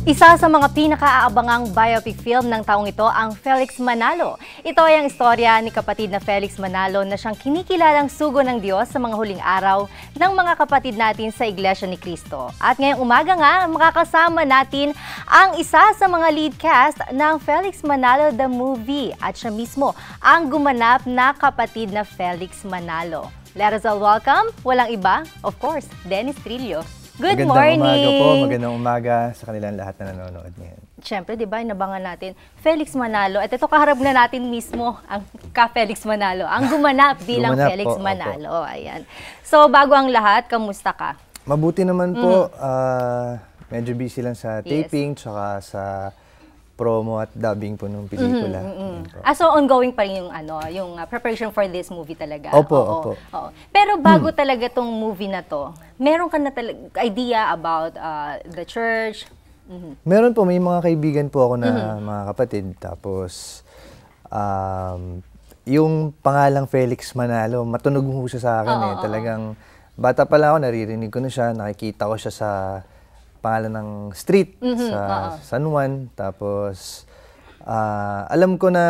Isa sa mga pinakaabangang biopic film ng taong ito ang Felix Manalo. Ito ay ang istorya ni kapatid na Felix Manalo na siyang kinikilalang sugo ng Diyos sa mga huling araw ng mga kapatid natin sa Iglesia ni Cristo. At ngayong umaga nga, makakasama natin ang isa sa mga lead cast ng Felix Manalo the Movie at siya mismo ang gumanap na kapatid na Felix Manalo. Let us all welcome, walang iba, of course, Dennis Trillo. Good morning! Magandang umaga po, magandang umaga sa kanilang lahat na nanonood ngayon. Siyempre, di ba, inabangan natin, Felix Manalo. At ito, kaharap na natin mismo ang ka-Felix Manalo, ang gumanap bilang Felix Manalo. Ayan. So, bago ang lahat, kamusta ka? Mabuti naman po. Medyo busy lang sa taping, tsaka sa promo at dubbing po ng pelikula. So ongoing pa rin yung preparation for this movie talaga. Opo, opo. Pero bago talaga tong movie na to, meron ka na idea about the church? Meron po, may mga kaibigan po ako na mga kapatid. Tapos, yung pangalang Felix Manalo, matunog mo siya sa akin. Talagang, bata pa lang ako, naririnig ko na siya, nakikita ko siya sa pangalan ng street sa San Juan. Tapos, alam ko na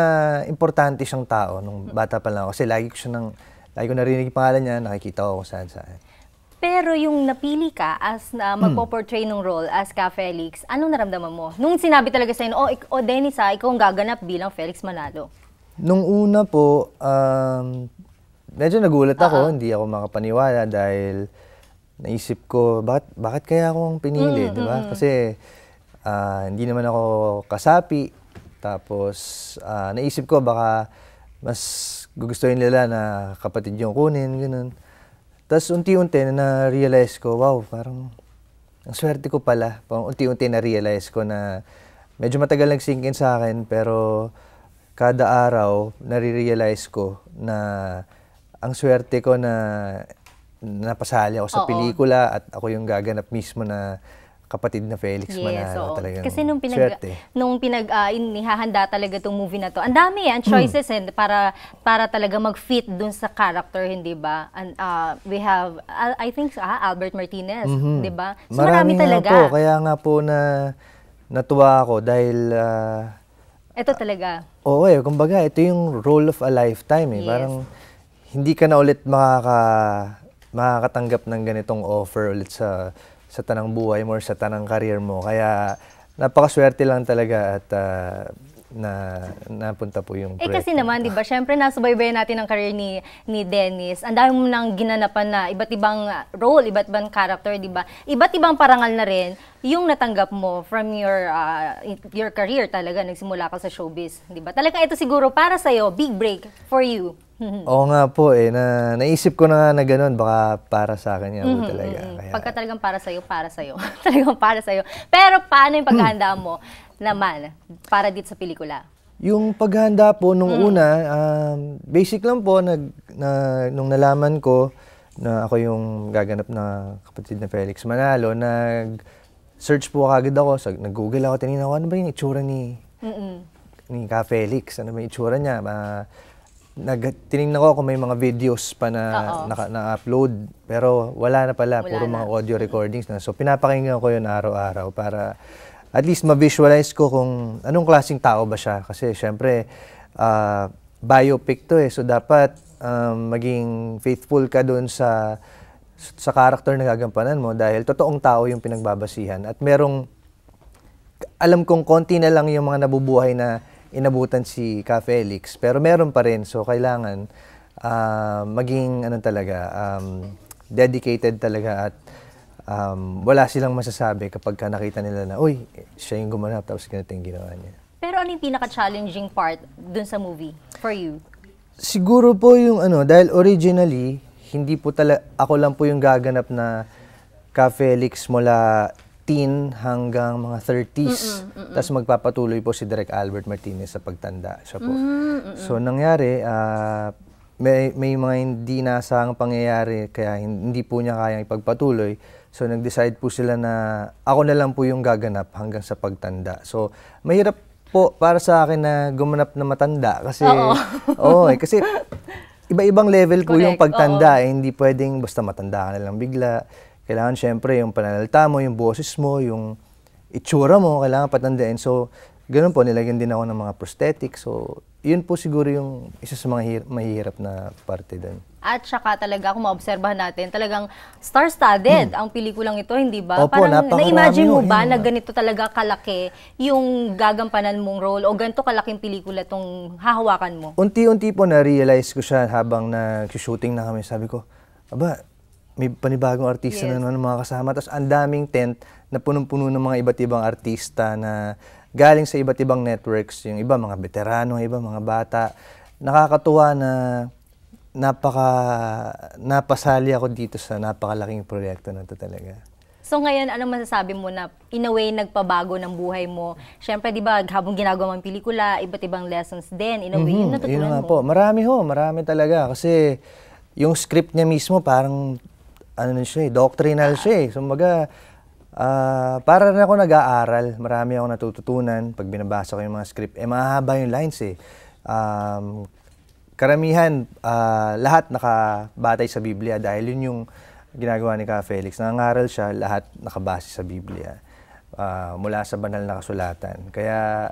importante siyang tao nung bata pa lang ako. Kasi lagi ko narinig yung pangalan niya, nakikita ko kung saan-saan. Pero yung napili ka as magpo-portray ng role as ka Felix, anong naramdaman mo? Nung sinabi talaga sa'yo, Dennis ikaw ang gaganap bilang Felix Manalo. Nung una po, medyo nagulat ako, hindi ako makapaniwala dahil naisip ko, bakit kaya akong pinili, di ba? Kasi hindi naman ako kasapi. Tapos naisip ko baka mas gugustuhin nila na kapatid yung kunin, gano'n. Tapos unti-unti na-realize ko, wow, parang ang swerte ko pala. Unti-unti na-realize ko na medyo matagal nag-sink in sa akin, pero kada araw nare-realize ko na ang swerte ko na napasali ako sa pelikula at ako yung gaganap mismo na kapatid na Felix Manalo. Talagang kasi nung inihahanda talaga itong movie na to, ang dami ang choices para talaga mag-fit dun sa character, hindi ba? And we have, I think, Albert Martinez, di ba? So marami talaga. Po, kaya nga po natuwa ako dahil ito talaga. Oo kumbaga, ito yung role of a lifetime. Parang hindi ka na ulit makakatanggap ng ganitong offer ulit sa tanang buhay mo or sa tanang career mo. Kaya napakaswerte lang talaga at napunta po yung proyekto. Kasi naman, di ba, syempre nasubaybayan natin ang career ni Dennis. Ang dami mo nang ginanapan na iba't ibang role, iba't ibang character, di ba? Iba't ibang parangal na rin yung natanggap mo from your career talaga. Nagsimula ka sa showbiz, di ba? Talaga ito siguro para sa'yo, big break for you. Oo nga po naisip ko na gano'n, baka para sa akin yan talaga. Kaya pagka talagang para sa'yo, talagang para sa'yo. Pero paano yung paghahanda mo naman para dito sa pelikula? Yung paghahanda po nung una, basic lang po, nung nalaman ko na ako yung gaganap na kapatid na Felix Manalo, nag-search po agad ako, nag-google ako, tinignan ko, ano ba yung itsura ni Ka Felix? Ano ba yung itsura niya? Tinignan ko kung may mga videos pa na-upload, pero wala na pala, puro mga audio recordings na. So pinapakinggan ko yun araw-araw para at least ma-visualize ko kung anong klaseng tao ba siya. Kasi syempre, biopic to so dapat maging faithful ka dun sa character na gagampanan mo dahil totoong tao yung pinagbabasihan. At alam kong konti na lang yung mga nabubuhay na inabutan si Ka Felix, pero meron pa rin. So kailangan maging dedicated talaga at wala silang masasabi kapag nakita nila na, uy, siya yung gumanap tapos ganito yung ginawa niya. Pero ano yung pinaka-challenging part dun sa movie for you? Siguro po yung dahil originally, hindi po ako lang po yung gaganap na Ka Felix mula teen hanggang mga 30s. Tapos magpapatuloy po si Direk Albert Martinez sa pagtanda. Siya po. So nangyari, may mga hindi nasahang pangyayari kaya hindi po niya kayang ipagpatuloy. So nag-decide po sila na ako na lang po yung gaganap hanggang sa pagtanda. So mahirap po para sa akin na gumanap na matanda kasi kasi iba-ibang level po yung pagtanda. Hindi pwedeng basta matanda ka na lang bigla. Kailangan syempre yung pananalita mo, yung boses mo, yung itsura mo, kailangan patandain. So, ganun po, nilagyan din ako ng mga prosthetics. So, yun po siguro yung isa sa mga mahihirap na parte doon. At saka talaga, kung maobserbahan natin, talagang star-studded ang pelikulang ito, hindi ba? Opo, parang na-imagine mo ba yun. na ganito talaga kalaki yung gagampanan mong role o ganito kalaking pelikula itong hahawakan mo? Unti-unti po na-realize ko siya habang nag-shooting na kami. Sabi ko, aba, may panibagong artista na naman mga kasama. Tapos ang daming tent na punong-puno ng mga iba't ibang artista na galing sa iba't ibang networks. Yung iba, mga veterano, iba, mga bata. Nakakatuwa na napasali ako dito sa napakalaking proyekto na ito talaga. So ngayon, anong masasabi mo na in a way nagpabago ng buhay mo? Siyempre, di ba, habang ginagawa mong pelikula, iba't ibang lessons din. In a way, yung natutunan mo. Po. Marami talaga. Kasi yung script niya mismo parang, ano na siya doctrinal siya So, para rin ako nag-aaral. Marami ako natututunan pag binabasa ko yung mga script. Mahaba yung lines Karamihan, lahat nakabatay sa Biblia dahil yun yung ginagawa ni Ka Felix. Nangangaral siya, lahat nakabase sa Biblia mula sa banal na kasulatan. Kaya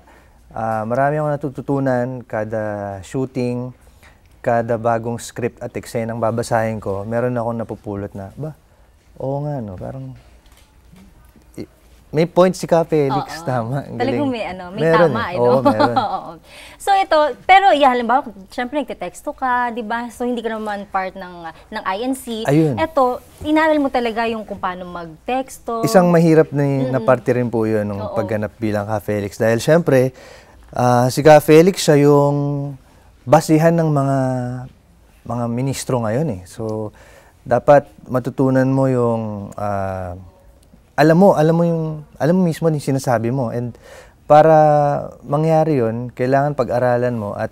marami akong natututunan kada shooting, kada bagong script at eksenang babasahin ko, meron akong napupulot na, oo nga, no, parang may point si Ka Felix, tama. Talagang may meron, tama, Oo, meron. So ito, pero halimbawa, syempre nagte-texto ka, di ba? So hindi ka naman part ng INC. Ayun. Ito, inaral mo talaga yung kung paano mag-texto. Isang mahirap na parte rin po yun nung pagganap bilang Ka Felix. Dahil syempre, si Ka Felix siya yung basihan ng mga ministro ngayon So, dapat matutunan mo yung alam mo mismo yung sinasabi mo. And para mangyari yun, kailangan pag-aralan mo at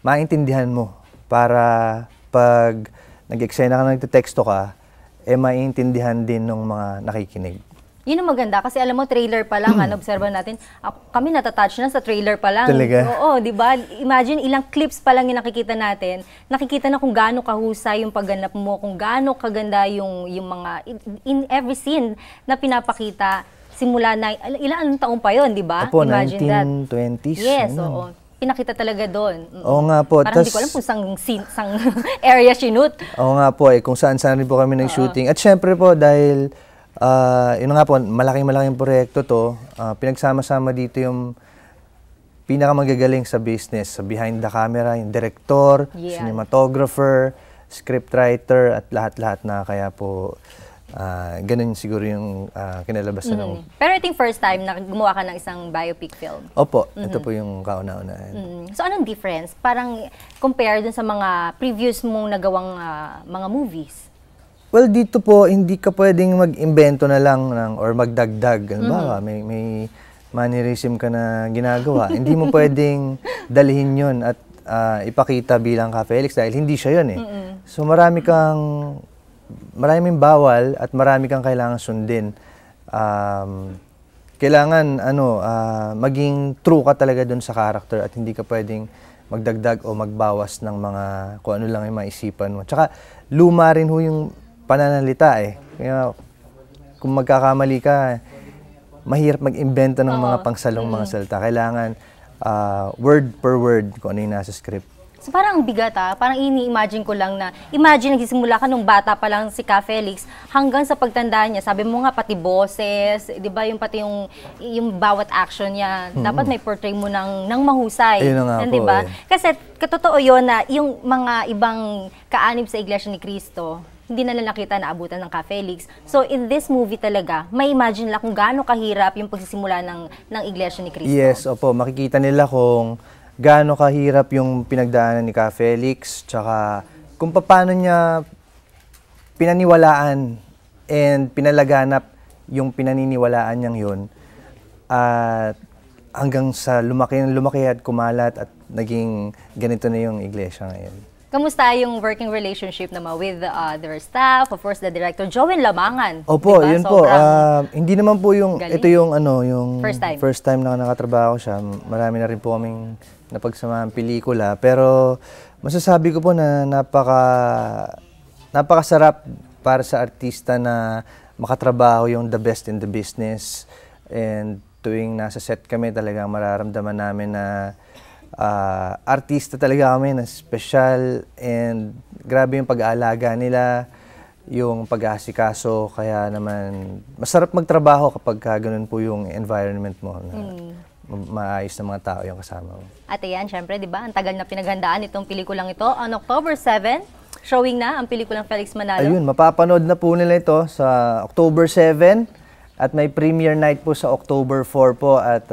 maintindihan mo para pag nag-eksena ka, nagte-texto ka, maintindihan din ng mga nakikinig. Yun ang maganda kasi alam mo, trailer pa lang, obserbahan natin, kami natatouch na sa trailer pa lang. Talaga? Oo, di ba? Imagine, ilang clips pa lang yung nakikita natin, nakikita na kung gaano kahusay yung pagganap mo, kung gaano kaganda yung mga, in every scene na pinapakita, simula na, ilang taon pa yon, di ba? Opo, Imagine 1920s. Yes, oo. Pinakita talaga doon. Oo nga po. Parang hindi ko alam kung sang area sinut. Oo nga po, kung saan-saan rin po kami nag-shooting. At syempre po, dahil yun nga po, malaking proyekto to. Pinagsama-sama dito yung pinakamagagaling sa business, sa behind the camera, yung director, cinematographer, scriptwriter, at lahat-lahat na kaya po ganun siguro yung kinalabasan ng... Pero ito yung first time na gumawa ka ng isang biopic film. Opo, ito po yung kauna-unahan. So anong difference? Parang compare dun sa mga previous mong nagawang mga movies? Well, dito po, hindi ka pwedeng mag-imbento na lang or magdagdag. Halimbawa, may mannerism ka na ginagawa. Hindi mo pwedeng dalhin yun at ipakita bilang Ka Felix dahil hindi siya yun So maraming bawal at marami kang kailangan sundin. Kailangan maging true ka talaga dun sa character at hindi ka pwedeng magdagdag o magbawas ng mga kung ano lang yung maisipan mo. Tsaka luma rin ho yung pananalita Kaya kung magkakamali ka, mahirap mag-imbento ng mga pangsalong mga salita. Kailangan word per word kung ano yung nasa script. So parang ang bigat parang ini-imagine ko lang na, imagine nagsisimula ka nung bata pa lang si Ka Felix hanggang sa pagtanda niya. Sabi mo nga pati boses, 'di ba, yung pati yung bawat action niya, dapat may portray mo ng mahusay. Ayun nga po, 'di ba? Kasi katotoo 'yon na yung mga ibang kaanib sa Iglesia ni Cristo, hindi na nakita na abutan ng Ka Felix. So in this movie talaga, may imagine lang kung gaano kahirap yung pagsisimula ng Iglesia ni Cristo. Yes, opo, makikita nila kung gaano kahirap yung pinagdaanan ni Ka Felix, tsaka kung paano niya pinaniwalaan and pinalaganap yung pinaniniwalaan niyang yun at hanggang sa lumaki at kumalat at naging ganito na yung iglesia ngayon. Kamusta yung working relationship naman with the other staff, of course the director Joel Lamangan? Opo, diba? yun po. Hindi naman po yung galing. ito yung yung first time na nakatrabaho siya. Marami na rin po kaming napagsamahan pelikula, pero masasabi ko po na napakasarap para sa artista na makatrabaho yung the best in the business. And tuwing nasa set kami, talagang mararamdaman namin na artista talaga kami, na special, and grabe yung pag-aalaga nila, yung pag-aasikaso, kaya naman masarap magtrabaho kapag ganun po yung environment mo, na maayos na mga tao yung kasama mo. At ayan, syempre, di ba, ang tagal na pinaghandaan itong pelikulang ito. On October 7, showing na ang pelikulang Felix Manalo. Ayun, mapapanood na po nila ito sa October 7 at may premiere night po sa October 4 po at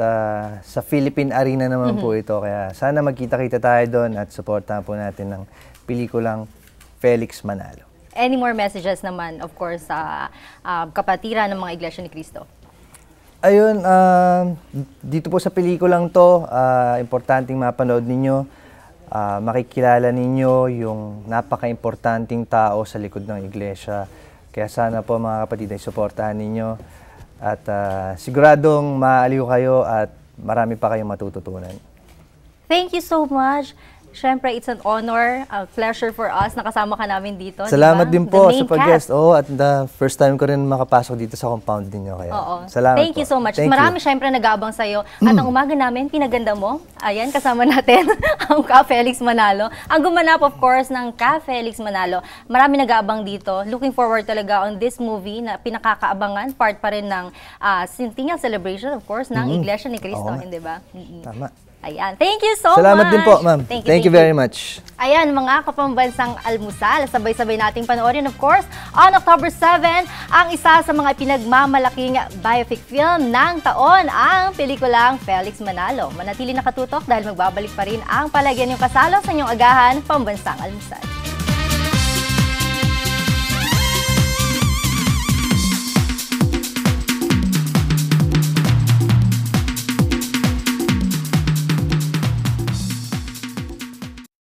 sa Philippine Arena naman po ito. Kaya sana magkita-kita tayo doon at supportahan po natin ng pelikulang Felix Manalo. Any more messages naman, of course, sa kapatiran ng mga Iglesia ni Cristo? Ayun, dito po sa pelikulang to, importanteng mapanood ninyo, makikilala ninyo yung napaka-importanting tao sa likod ng iglesia. Kaya sana po mga kapatid ay suportahan ninyo at siguradong maaliw kayo at marami pa kayong matututunan. Thank you so much. Siyempre, it's an honor, a pleasure for us. Nakasama ka namin dito. Salamat diba? din po The main sa pag-guest. cast. At first time ko rin makapasok dito sa compound ninyo. Kaya salamat Thank po. you so much. Thank Marami you. siyempre nag-aabang sa'yo. At ang umaga namin, pinaganda mo. Ayan, kasama natin ang Ka Felix Manalo. Ang gumanap, of course, ng Ka Felix Manalo. Marami nag-aabang dito. Looking forward talaga on this movie na pinakakaabangan. Part pa rin ng Centennial Celebration, of course, ng Iglesia ni Cristo. Hindi ba? Tama. Ayan. Thank you so Salamat much. din po, ma'am. Thank you very much. Ayan, mga kapambansang almusal. Sabay-sabay nating panoorin, of course, on October 7, ang isa sa mga pinagmamalaking biopic film ng taon, ang pelikulang Felix Manalo. Manatili nakatutok dahil magbabalik pa rin ang Palagyan Yung Kasalo sa inyong agahan, Pambansang Almusal.